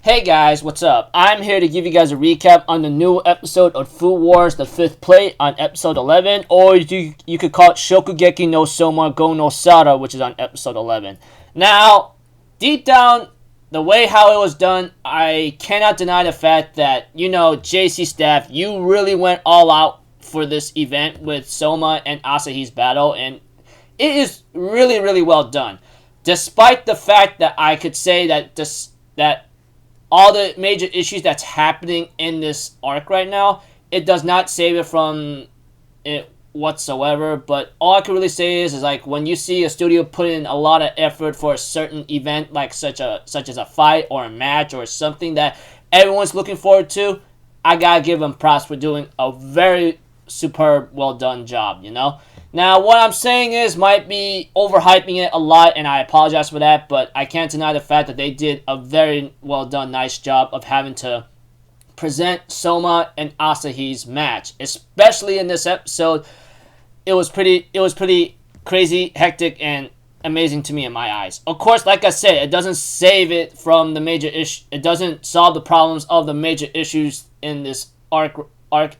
Hey guys, what's up? I'm here to give you guys a recap on the new episode of Food Wars, the 5th plate on episode 11, or you could call it Shokugeki no Souma Go Sara, which is on episode 11. Now, deep down, the way how it was done, I cannot deny the fact that, JC staff, you really went all out for this event with Soma and Asahi's battle, and it is really, really well done. Despite the fact that I could say that all the major issues that's happening in this arc right now, it does not save it from it whatsoever. But all I can really say is like when you see a studio put in a lot of effort for a certain event, like such as a fight or a match or something that everyone's looking forward to, I gotta give them props for doing a very superb, well done job. Now, what I'm saying is might be overhyping it a lot, and I apologize for that, but I can't deny the fact that they did a very well done, nice job of having to present Soma and Asahi's match. Especially in this episode, it was pretty crazy, hectic, and amazing to me in my eyes. Of course, like I said, it doesn't save it from the major issue. It doesn't solve the problems of the major issues in this arc,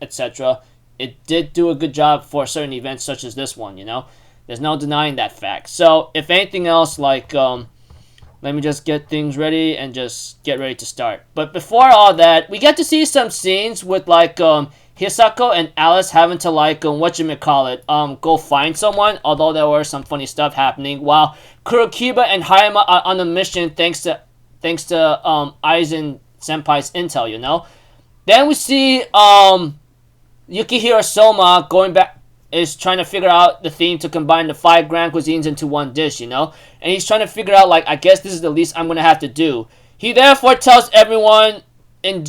etc. It did do a good job for certain events such as this one, There's no denying that fact. So, if anything else, let me just get things ready and just get ready to start. But before all that, we get to see some scenes with, Hisako and Alice having to, go find someone, although there were some funny stuff happening, while Kurokiba and Hayama are on a mission thanks to Aizen Senpai's intel, Then we see, Yukihiro Soma is trying to figure out the theme to combine the 5 grand cuisines into one dish, And he's trying to figure out, I guess this is the least I'm going to have to do. He therefore tells everyone in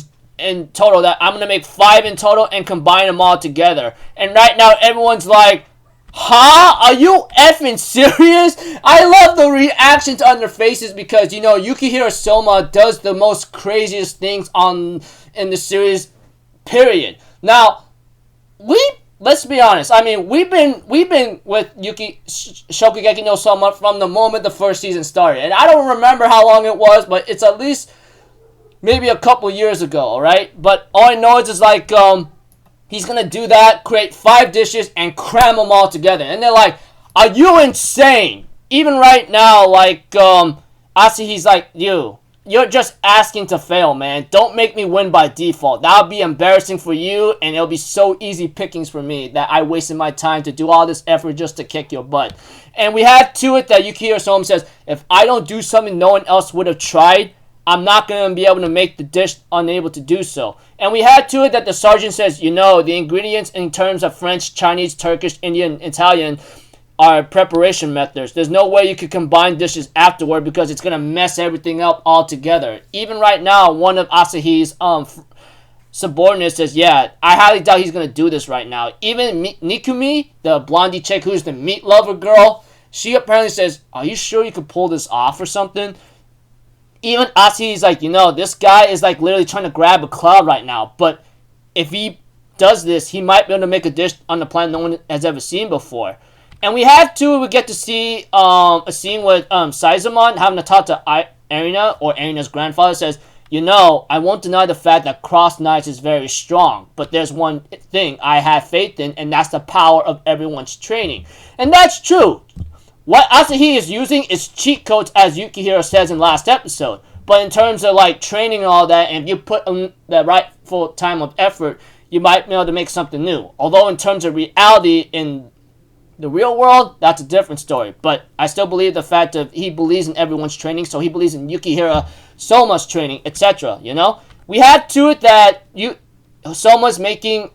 total that I'm going to make 5 in total and combine them all together. And right now, everyone's like, huh? Are you effing serious? I love the reactions on their faces because, Yukihiro Soma does the most craziest things in the series, period. Now, let's be honest. I mean, we've been with Shokugeki no Soma from the moment the first season started, and I don't remember how long it was, but it's at least maybe a couple years ago, all right? But all I know is he's gonna do that, create 5 dishes, and cram them all together, and they're like, "Are you insane?" Even right now, Asahi's like, You're just asking to fail, man. Don't make me win by default. That'll be embarrassing for you, and it'll be so easy pickings for me that I wasted my time to do all this effort just to kick your butt. And we have to it that Yukihiro Soma says, if I don't do something no one else would have tried, I'm not going to be able to make the dish unable to do so. And we had to it that the sergeant says, the ingredients in terms of French, Chinese, Turkish, Indian, Italian are preparation methods. There's no way you could combine dishes afterward because it's going to mess everything up altogether. Even right now, one of Asahi's subordinates says, I highly doubt he's going to do this right now. Even Nikumi, the blondie chick who's the meat lover girl, she apparently says, are you sure you could pull this off or something? Even Asahi's like, this guy is literally trying to grab a cloud right now. But if he does this, he might be able to make a dish on the planet no one has ever seen before. And we get to see a scene with Saizumon having to talk to Erina, or Erina's grandfather says, I won't deny the fact that cross knives is very strong, but there's one thing I have faith in, and that's the power of everyone's training. And that's true. What Asahi is using is cheat codes, as Yukihiro says in last episode. But in terms of training and all that, and if you put in the rightful time of effort, you might be able to make something new. Although in terms of reality in the real world, that's a different story. But I still believe the fact that he believes in everyone's training, so he believes in Yukihiro Soma's training, etc. We had to it that Soma's making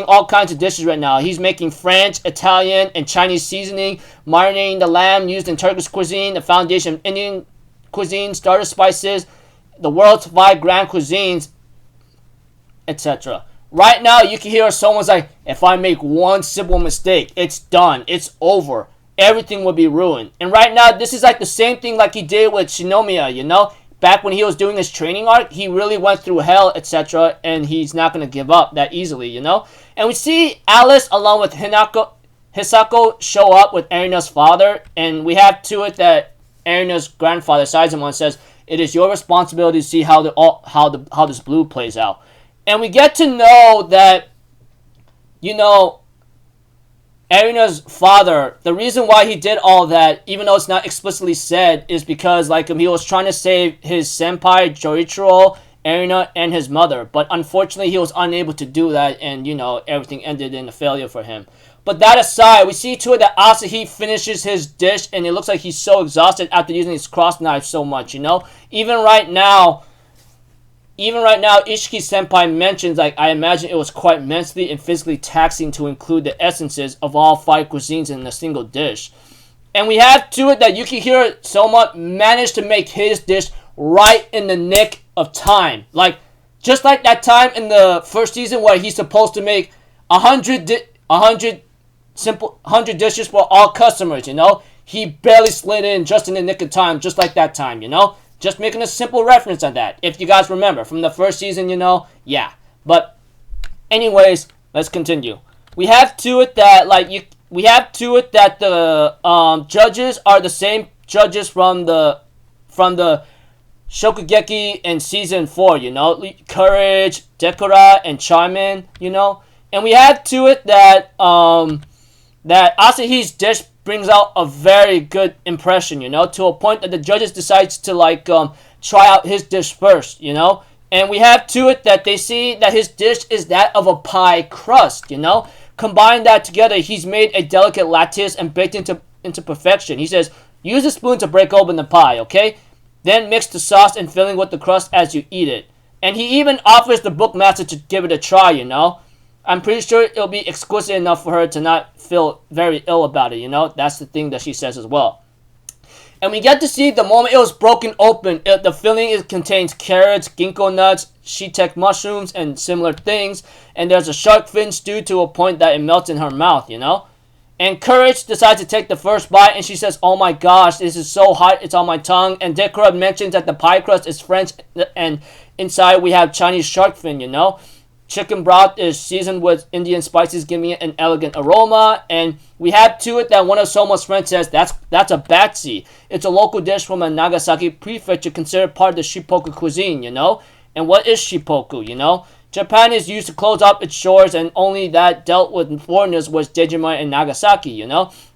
all kinds of dishes right now. He's making French, Italian, and Chinese seasoning, marinating the lamb used in Turkish cuisine, the foundation of Indian cuisine, starter spices, the world's 5 grand cuisines, etc. Right now, Yukihiro Soma's like, if I make one simple mistake, it's done. It's over. Everything will be ruined. And right now, this is the same thing he did with Shinomiya, Back when he was doing his training arc, he really went through hell, etc. And he's not going to give up that easily, And we see Alice along with Hisako show up with Erina's father. And we have to it that Erina's grandfather, Saizumon, says, It is your responsibility to see how this blue plays out. And we get to know that, Erina's father, the reason why he did all that, even though it's not explicitly said, is because he was trying to save his senpai Joichiro, Erina, and his mother. But unfortunately, he was unable to do that, and everything ended in a failure for him. But that aside, we see to it that Asahi finishes his dish, and it looks like he's so exhausted after using his cross knife so much. Even right now, Ishiki senpai mentions, I imagine it was quite mentally and physically taxing to include the essences of all 5 cuisines in a single dish. And we have to it that Yukihiro Soma managed to make his dish right in the nick of time. Just like that time in the first season where he's supposed to make 100 dishes for all customers, He barely slid in just in the nick of time, just like that time, Just making a simple reference on that. If you guys remember from the first season, yeah. But anyways, let's continue. We have to it that the judges are the same judges from the Shokugeki in season 4, Courage, Dekora, and Charmin, And we have to it that that Asahi's dish brings out a very good impression, to a point that the judges decides to try out his dish first, And we have to it that they see that his dish is that of a pie crust, Combine that together, he's made a delicate lattice and baked into perfection. He says, use a spoon to break open the pie, okay? Then mix the sauce and filling with the crust as you eat it. And he even offers the bookmaster to give it a try, I'm pretty sure it'll be exquisite enough for her to not feel very ill about it, That's the thing that she says as well. And we get to see the moment it was broken open, the filling contains carrots, ginkgo nuts, shiitake mushrooms, and similar things. And there's a shark fin stew to a point that it melts in her mouth, And Courage decides to take the first bite, and she says, oh my gosh, this is so hot, it's on my tongue. And Dekora mentions that the pie crust is French, and inside we have Chinese shark fin, Chicken broth is seasoned with Indian spices, giving it an elegant aroma. And we have to it that one of Soma's friends says that's a batsi. It's a local dish from a Nagasaki prefecture considered part of the Shippoku cuisine, And what is Shippoku, Japan is used to close up its shores, and only that dealt with foreigners was Judgement and Nagasaki,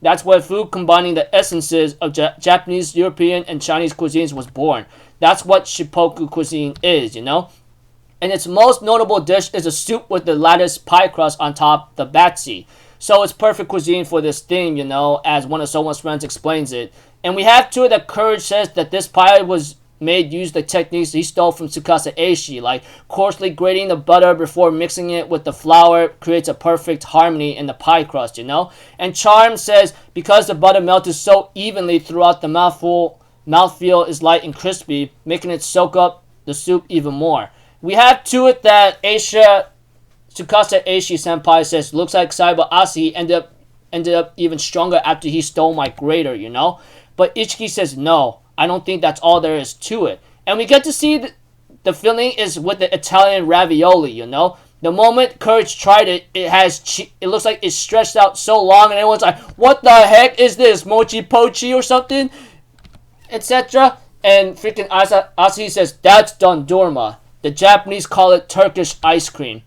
That's where food combining the essences of Japanese, European, and Chinese cuisines was born. That's what Shippoku cuisine is, And its most notable dish is a soup with the lattice pie crust on top, the batsi. So it's perfect cuisine for this theme, as one of Soma's friends explains it. And we have to it that Courage says that this pie was made using the techniques he stole from Tsukasa Eishi, like coarsely grating the butter before mixing it with the flour creates a perfect harmony in the pie crust, And Charm says because the butter melted so evenly throughout the mouthfeel is light and crispy, making it soak up the soup even more. We have to it that Tsukasa Eishi senpai says looks like Saiba Asahi ended up even stronger after he stole my grater, But Ichiki says no, I don't think that's all there is to it. And we get to see the filling is with the Italian ravioli, The moment Courage tried it, it looks like it's stretched out so long, and everyone's like, what the heck is this, mochi pochi or something, etc. And freaking Asahi says that's dondurma. The Japanese call it Turkish ice cream.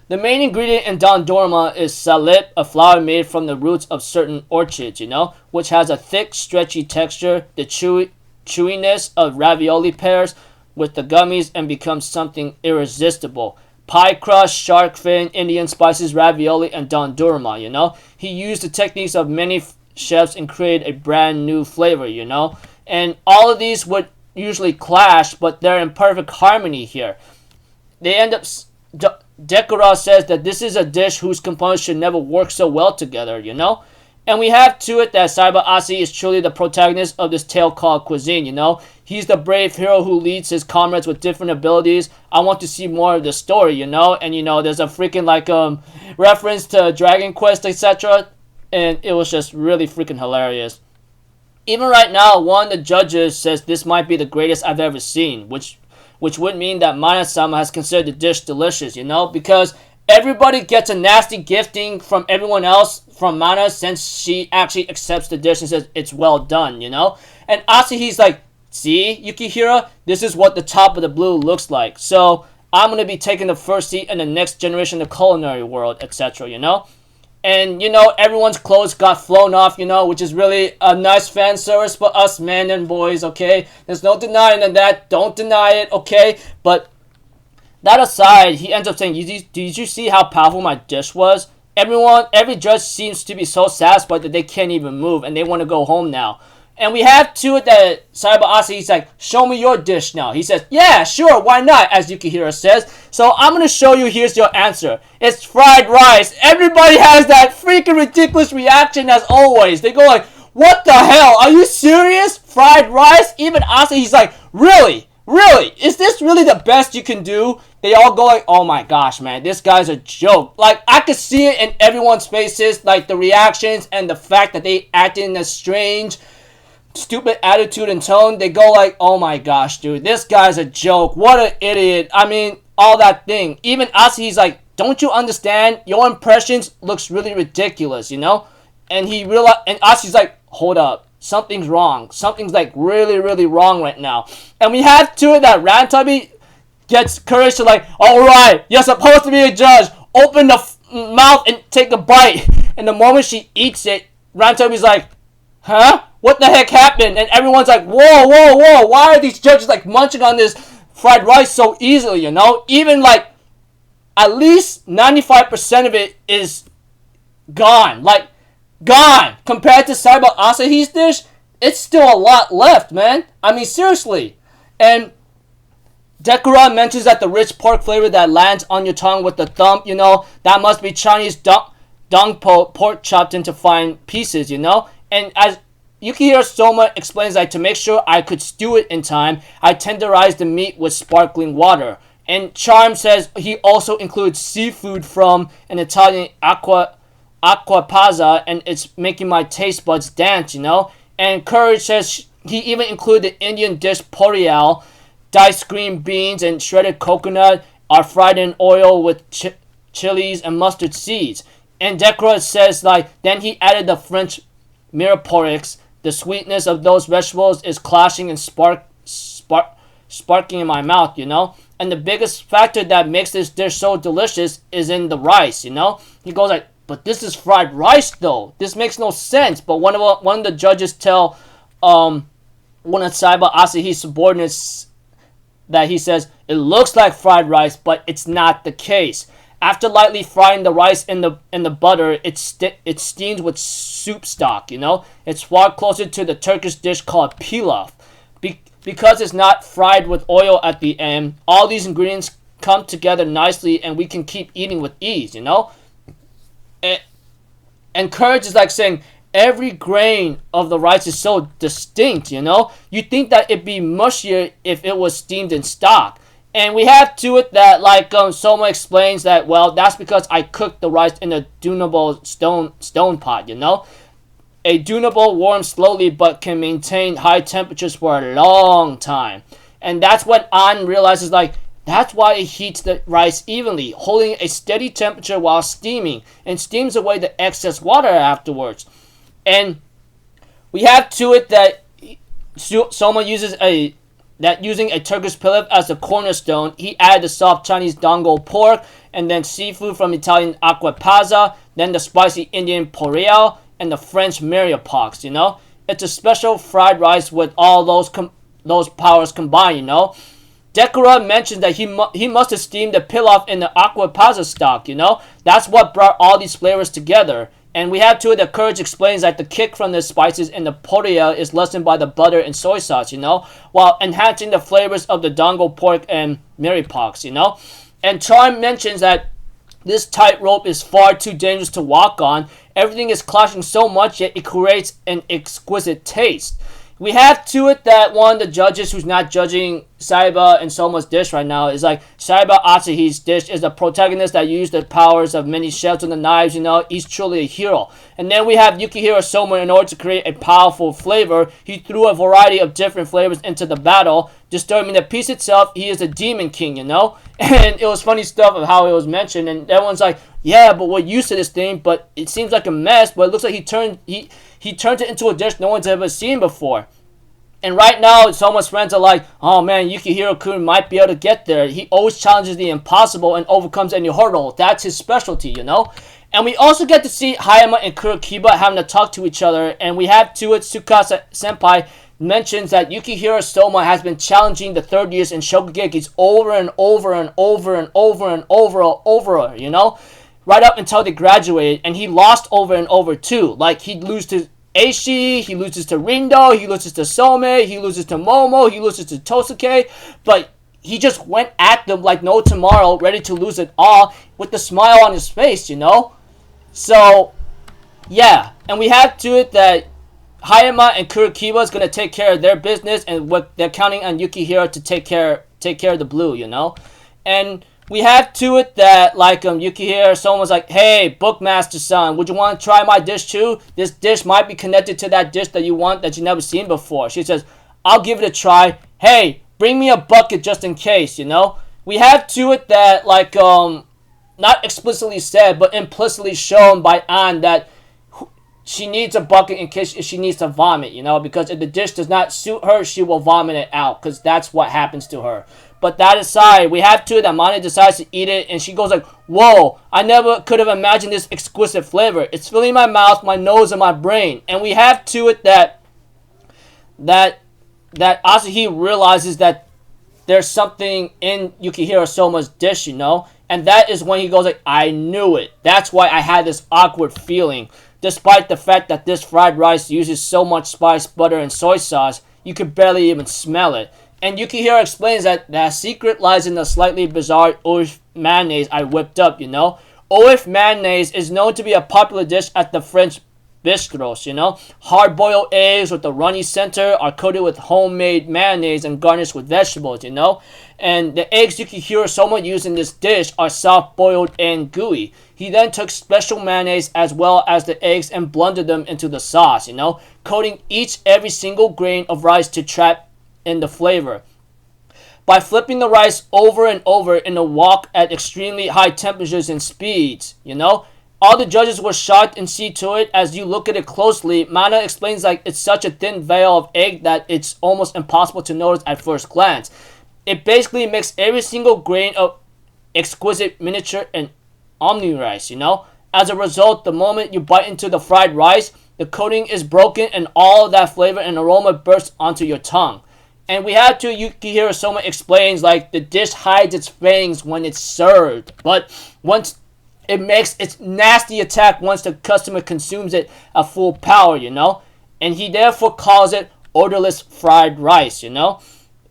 The main ingredient in dondurma is salip, a flour made from the roots of certain orchids, which has a thick, stretchy texture, the chewiness of ravioli pairs with the gummies and becomes something irresistible. Pie crust, shark fin, Indian spices, ravioli, and dondurma, He used the techniques of many chefs and created a brand new flavor, And all of these would usually clash, but they're in perfect harmony here. They end up... Dekora says that this is a dish whose components should never work so well together, And we have to it that Saiba Asahi is truly the protagonist of this tale called cuisine, He's the brave hero who leads his comrades with different abilities. I want to see more of the story, And there's a freaking reference to Dragon Quest, etc. And it was just really freaking hilarious. Even right now, one of the judges says this might be the greatest I've ever seen, which would mean that Mana-sama has considered the dish delicious, because everybody gets a nasty gifting from everyone else from Mana since she actually accepts the dish and says it's well done, And Asahi's like, see, Yukihira, this is what the top of the blue looks like. So I'm going to be taking the first seat in the next generation of the culinary world, etc., you know? And, you know, everyone's clothes got flown off, you know, which is really a nice fan service for us men and boys, okay? There's no denying that. Don't deny it, okay? But that aside, he ends up saying, did you see how powerful my dish was? Every judge seems to be so satisfied that they can't even move, and they want to go home now. And we have to it that Saiba Asahi, he's like, show me your dish now. He says, yeah, sure, why not, as Yukihira says. So I'm going to show you, here's your answer. It's fried rice. Everybody has that freaking ridiculous reaction as always. They go like, what the hell? Are you serious? Fried rice? Even Asahi, he's like, really? Really? Is this really the best you can do? They all go like, oh my gosh, man, this guy's a joke. Like, I could see it in everyone's faces, like the reactions and the fact that they acted in a strange, stupid attitude and tone. They go like, oh my gosh, dude, this guy's a joke. What an idiot. I mean, all that thing. Even Asahi's like, don't you understand? Your impressions looks really ridiculous, you know? And Asahi's like, hold up. Something's wrong. Something's like really, really wrong right now. And we have to it that Rantubby gets courage to like, alright, you're supposed to be a judge. Open the mouth and take a bite. And the moment she eats it, Rantubby's like, huh? What the heck happened? And everyone's like, whoa, whoa, whoa. Why are these judges like munching on this fried rice so easily, you know? Even like at least 95% of it is gone. Like, gone. Compared to Saiba Asahi's dish, it's still a lot left, man. I mean, seriously. And Dekura mentions that the rich pork flavor that lands on your tongue with the thump, you know, that must be Chinese pork chopped into fine pieces, you know? And as Yukihira Soma explains that to make sure I could stew it in time, I tenderized the meat with sparkling water. And Charm says he also includes seafood from an Italian acquapazza, and it's making my taste buds dance, you know? And Courage says he even included the Indian dish porial, diced green beans and shredded coconut are fried in oil with chilies and mustard seeds. And Dekra says like, then he added the French mirepoix. The sweetness of those vegetables is clashing and sparking in my mouth, you know? And the biggest factor that makes this dish so delicious is in the rice, you know? He goes like, but this is fried rice though. This makes no sense. But one of the judges tell one of Saiba Asahi's subordinates that he says, it looks like fried rice, but it's not the case. After lightly frying the rice in the butter, it steams with soup stock, you know? It's far closer to the Turkish dish called pilaf. Because it's not fried with oil at the end, all these ingredients come together nicely and we can keep eating with ease, you know? And Courage is like saying, every grain of the rice is so distinct, you know? You'd think that it'd be mushier if it was steamed in stock. And we have to it that, like, Soma explains that, well, that's because I cooked the rice in a dunable stone pot, you know? A dunable warms slowly but can maintain high temperatures for a long time. And that's what An realizes, like, that's why it heats the rice evenly, holding a steady temperature while steaming, and steams away the excess water afterwards. And we have to it that Soma uses using a Turkish pilaf as a cornerstone, he added the soft Chinese dango pork, and then seafood from Italian acquapazza, then the spicy Indian porial, and the French mirepoix, you know? It's a special fried rice with all those powers combined, you know? Dekura mentions that he must have steamed the pilaf in the acquapazza stock, you know? That's what brought all these flavors together. And we have to it that Courage explains that the kick from the spices in the poriel is lessened by the butter and soy sauce, you know, while enhancing the flavors of the dango pork and mirepoix, you know. And Charm mentions that this tightrope is far too dangerous to walk on. Everything is clashing so much, yet it creates an exquisite taste. We have to it that one of the judges who's not judging Saiba and Soma's dish right now is like, Saiba Asahi's dish is the protagonist that used the powers of many shells and the knives, you know, he's truly a hero. And then we have Yukihira Soma. In order to create a powerful flavor, he threw a variety of different flavors into the battle, disturbing the piece itself. He is a demon king, you know? And it was funny stuff of how it was mentioned, and everyone's like, yeah, but we're used to this thing, but it seems like a mess, but it looks like he turned it into a dish no one's ever seen before. And right now, Soma's friends are like, oh man, Yukihiro-kun might be able to get there. He always challenges the impossible and overcomes any hurdle. That's his specialty, you know? And we also get to see Hayama and Kurokiba having to talk to each other. And we have to it, Tsukasa Senpai mentions that Yukihiro Soma has been challenging the third years in Shokugekis over and over and over and over and over, you know? Right up until they graduated. And he lost over and over too. Like, he'd lose to Eishi, he loses to Rindo, he loses to Some, he loses to Momo, he loses to Tosuke, but he just went at them like no tomorrow, ready to lose it all, with the smile on his face, you know? So, yeah, and we have to it that Hayama and Kurokiba is going to take care of their business, and what they're counting on Yukihiro to take care of the blue, you know? And we have to it that, like, Yukihiro, someone's like, hey, Bookmaster-san, would you want to try my dish too? This dish might be connected to that dish that you want that you've never seen before. She says, I'll give it a try. Hey, bring me a bucket just in case, you know? We have to it that, like, not explicitly said, but implicitly shown by An that she needs a bucket in case she needs to vomit, you know? Because if the dish does not suit her, she will vomit it out, because that's what happens to her. But that aside, we have to that Mane decides to eat it, and she goes like, whoa, I never could have imagined this exquisite flavor. It's filling my mouth, my nose, and my brain. And we have to it that Asahi realizes that there's something in Yukihiro Soma's dish, you know? And that is when he goes like, I knew it. That's why I had this awkward feeling. Despite the fact that this fried rice uses so much spice, butter, and soy sauce, you could barely even smell it. And Yukihiro explains that the secret lies in the slightly bizarre oif mayonnaise I whipped up, you know? Oif mayonnaise is known to be a popular dish at the French bistros, you know? Hard-boiled eggs with the runny center are coated with homemade mayonnaise and garnished with vegetables, you know? And the eggs Yukihiro Soma used in this dish are soft-boiled and gooey. He then took special mayonnaise as well as the eggs and blended them into the sauce, you know? Coating every single grain of rice to trap in the flavor. By flipping the rice over and over in a wok at extremely high temperatures and speeds, you know? All the judges were shocked and see to it as you look at it closely. Mana explains like it's such a thin veil of egg that it's almost impossible to notice at first glance. It basically makes every single grain of exquisite miniature and omni rice, you know? As a result, the moment you bite into the fried rice, the coating is broken and all of that flavor and aroma bursts onto your tongue. And we have to, Yukihiro Soma explains, like, the dish hides its fangs when it's served. But once it makes its nasty attack once the customer consumes it at full power, you know? And he therefore calls it odorless fried rice, you know?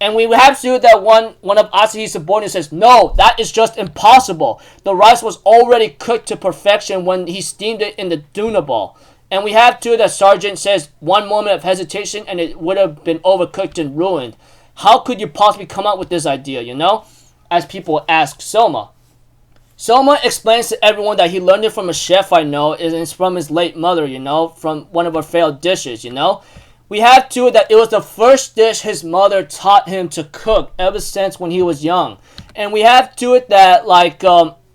And we have to that one of Asahi's subordinates says, no, that is just impossible. The rice was already cooked to perfection when he steamed it in the dunaball. And we have to that Sergeant says one moment of hesitation and it would have been overcooked and ruined. How could you possibly come up with this idea, you know? As people ask Soma. Soma explains to everyone that he learned it from a chef I know, and it's from his late mother, you know, from one of her failed dishes, you know? We have to that it was the first dish his mother taught him to cook ever since when he was young. And we have to it that, like,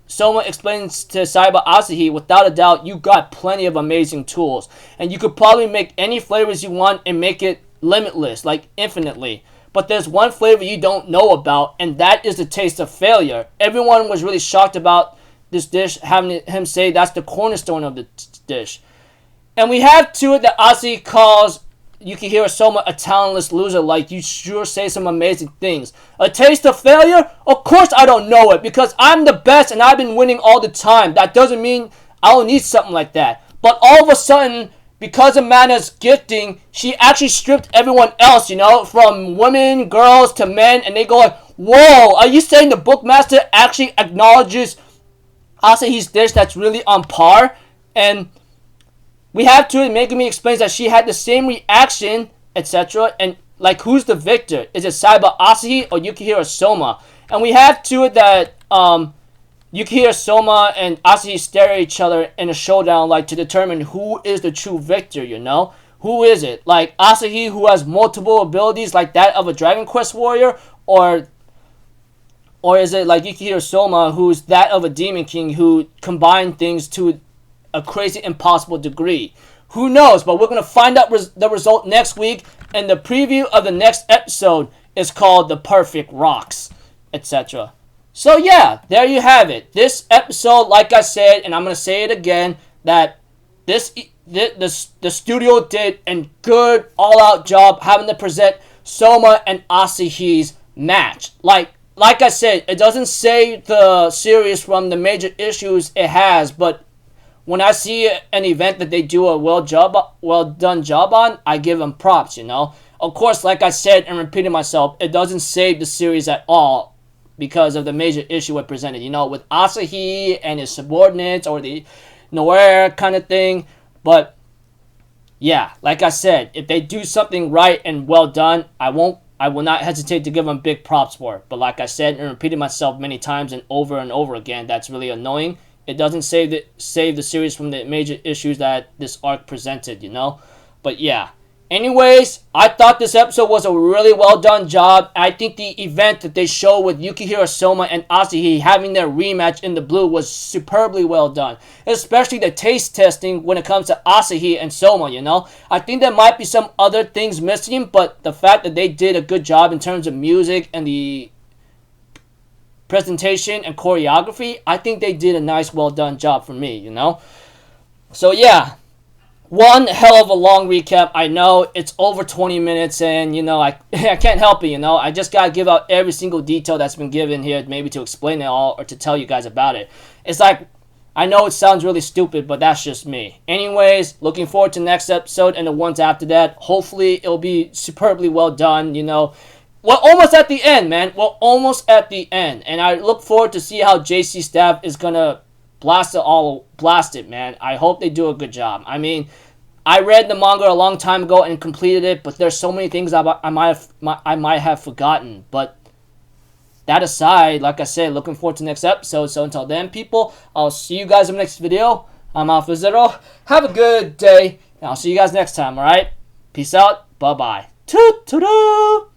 Soma explains to Saiba Asahi, without a doubt, you got plenty of amazing tools. And you could probably make any flavors you want and make it limitless, like infinitely. But there's one flavor you don't know about, and that is the taste of failure. Everyone was really shocked about this dish, having him say that's the cornerstone of the dish. And we have to it that Asahi calls Yukihiro Soma a talentless loser, like you sure say some amazing things. A taste of failure? Of course I don't know it, because I'm the best and I've been winning all the time. That doesn't mean I don't need something like that. But all of a sudden, because of Mana's gifting, she actually stripped everyone else, you know, from women, girls, to men, and they go like, whoa, are you saying the bookmaster actually acknowledges Asahi's dish that's really on par? And we have to it, Megumi explains that she had the same reaction, etc. And, like, who's the victor? Is it Saiba Asahi or Yukihiro Soma? And we have to it that Yukihiro Soma and Asahi stare at each other in a showdown, like, to determine who is the true victor, you know? Who is it? Like, Asahi, who has multiple abilities like that of a Dragon Quest warrior? Or is it, like, Yukihiro Soma, who's that of a Demon King who combined things to a crazy impossible degree? Who knows? But we're going to find out the result next week. And the preview of the next episode is called The Perfect Rocks, etc. So yeah, there you have it. This episode, like I said, and I'm going to say it again, that the studio did a good all-out job having to present Soma and Asahi's match. Like I said, it doesn't save the series from the major issues it has, but when I see an event that they do a well done job on, I give them props, you know. Of course, like I said and repeating myself, it doesn't save the series at all because of the major issue it presented, you know, with Asahi and his subordinates or the Noir kind of thing. But yeah, like I said, if they do something right and well done, I will not hesitate to give them big props for it. But like I said and repeating myself many times and over again, that's really annoying. It doesn't save the series from the major issues that this arc presented, you know. But yeah. Anyways, I thought this episode was a really well done job. I think the event that they show with Yukihiro Soma and Asahi having their rematch in the blue was superbly well done. Especially the taste testing when it comes to Asahi and Soma, you know. I think there might be some other things missing, but the fact that they did a good job in terms of music and the presentation and choreography, I think they did a nice well done job for me, you know. So yeah. One hell of a long recap. I know it's over 20 minutes and, you know, I can't help it, you know. I just got to give out every single detail that's been given here maybe to explain it all or to tell you guys about it. It's like, I know it sounds really stupid, but that's just me. Anyways, looking forward to next episode and the ones after that. Hopefully, it'll be superbly well done, you know. We're almost at the end, man. We're almost at the end. And I look forward to see how JC Staff is going to blast it, man. I hope they do a good job. I mean, I read the manga a long time ago and completed it, but there's so many things I might have forgotten. But that aside, like I said, looking forward to the next episode. So until then, people, I'll see you guys in the next video. I'm Alpha Zero. Have a good day, and I'll see you guys next time, alright? Peace out. Bye-bye. Toot-toot-toot.